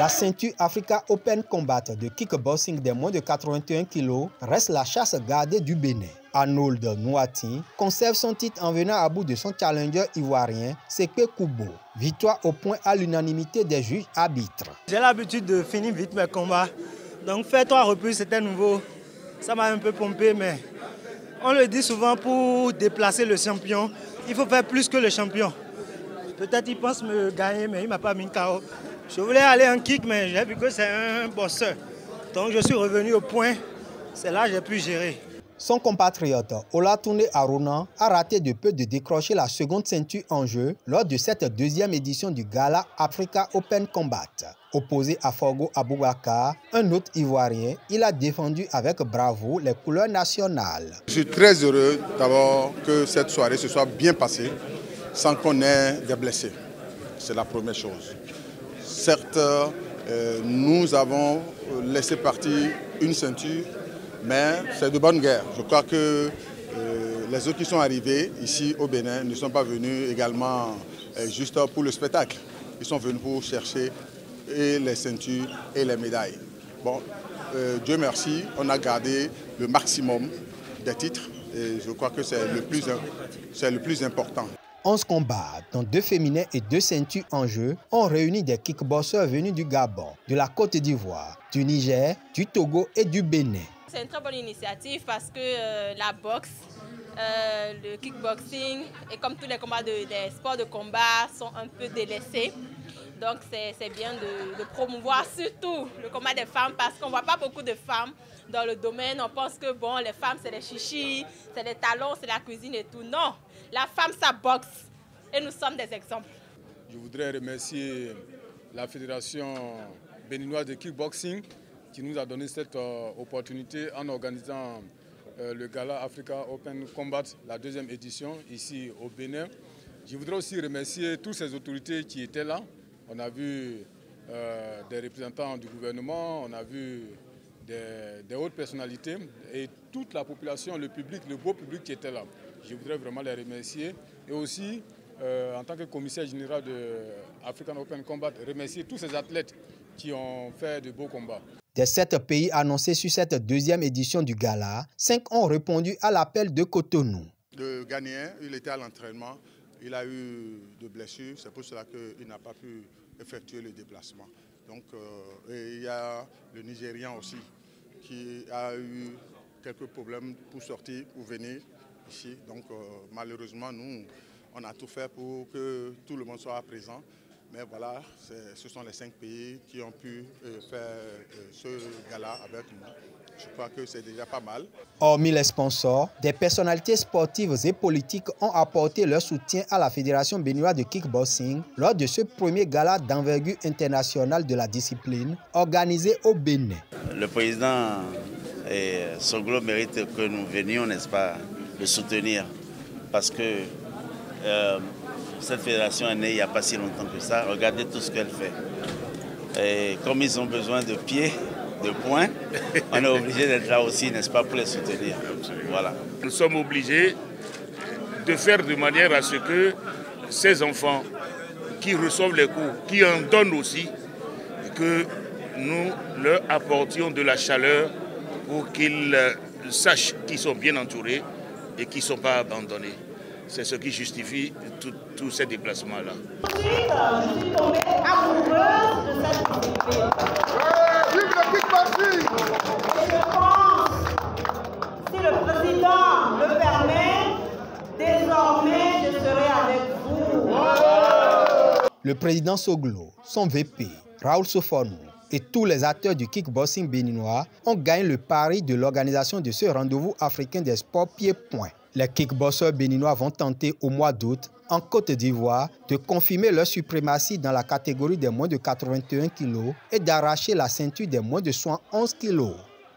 La ceinture Africa Open Combat de kickboxing des moins de 81 kg reste la chasse gardée du Bénin. Arnold Nouati conserve son titre en venant à bout de son challenger ivoirien, Sepe Kubo. Victoire au point à l'unanimité des juges arbitres. J'ai l'habitude de finir vite mes combats. Donc faire 3 reprises, c'était nouveau. Ça m'a un peu pompé, mais on le dit souvent, pour déplacer le champion, il faut faire plus que le champion. Peut-être il pense me gagner, mais il ne m'a pas mis KO. Je voulais aller en kick, mais j'ai vu que c'est un bosseur. Donc je suis revenu au point. C'est là que j'ai pu gérer. Son compatriote Olatoune Aruna a raté de peu de décrocher la seconde ceinture en jeu lors de cette deuxième édition du Gala Africa Open Combat. Opposé à Forgo Aboubakar, un autre Ivoirien, il a défendu avec bravoure les couleurs nationales. Je suis très heureux d'abord que cette soirée se soit bien passée sans qu'on ait des blessés. C'est la première chose. Certes, nous avons laissé partir une ceinture, mais c'est de bonne guerre. Je crois que les autres qui sont arrivés ici au Bénin ne sont pas venus également juste pour le spectacle. Ils sont venus pour chercher et les ceintures et les médailles. Bon, Dieu merci, on a gardé le maximum des titres et je crois que c'est le plus important. 11 combats, dont 2 féminins et 2 ceintures en jeu, ont réuni des kickboxers venus du Gabon, de la Côte d'Ivoire, du Niger, du Togo et du Bénin. C'est une très bonne initiative parce que la boxe, le kickboxing et comme tous les combats des sports de combat sont un peu délaissés. Donc c'est bien de promouvoir surtout le combat des femmes parce qu'on ne voit pas beaucoup de femmes dans le domaine. On pense que bon, les femmes c'est les chichis, c'est les talons, c'est la cuisine et tout. Non, la femme ça boxe et nous sommes des exemples. Je voudrais remercier la Fédération béninoise de kickboxing qui nous a donné cette opportunité en organisant le Gala Africa Open Combat, la 2e édition ici au Bénin. Je voudrais aussi remercier toutes ces autorités qui étaient là. On a vu des représentants du gouvernement, on a vu des hautes personnalités et toute la population, le public, le beau public qui était là. Je voudrais vraiment les remercier et aussi, en tant que commissaire général de African Open Combat, remercier tous ces athlètes qui ont fait de beaux combats. Des 7 pays annoncés sur cette 2e édition du Gala, 5 ont répondu à l'appel de Cotonou. Le Ghanéen, il était à l'entraînement, il a eu de blessures, c'est pour cela qu'il n'a pas pu effectuer le déplacement. Donc, et il y a le Nigérian aussi qui a eu quelques problèmes pour sortir, pour venir ici. Donc malheureusement, nous, on a tout fait pour que tout le monde soit présent. Mais voilà, ce sont les 5 pays qui ont pu faire ce gala avec nous. Je crois que c'est déjà pas mal. Hormis les sponsors, des personnalités sportives et politiques ont apporté leur soutien à la Fédération béninoise de kickboxing lors de ce premier gala d'envergure internationale de la discipline organisé au Bénin. Le président Soglo mérite que nous venions, n'est-ce pas, le soutenir parce que cette fédération est née il n'y a pas si longtemps que ça. Regardez tout ce qu'elle fait. Et comme ils ont besoin de pieds, de points, on est obligé d'être là aussi, n'est-ce pas, pour les soutenir. Voilà. Nous sommes obligés de faire de manière à ce que ces enfants qui reçoivent les cours, qui en donnent aussi, que nous leur apportions de la chaleur pour qu'ils sachent qu'ils sont bien entourés et qu'ils ne sont pas abandonnés. C'est ce qui justifie tous ces déplacements-là. Ensuite, je suis tombée amoureuse de cette discipline. Et je pense, si le président le permet, désormais je serai avec vous. Le président Soglo, son VP, Raoul Sofonou et tous les acteurs du kickboxing béninois ont gagné le pari de l'organisation de ce rendez-vous africain des sports pieds-points. Les kickboxers béninois vont tenter au mois d'août, en Côte d'Ivoire, de confirmer leur suprématie dans la catégorie des moins de 81 kg et d'arracher la ceinture des moins de 71 kg.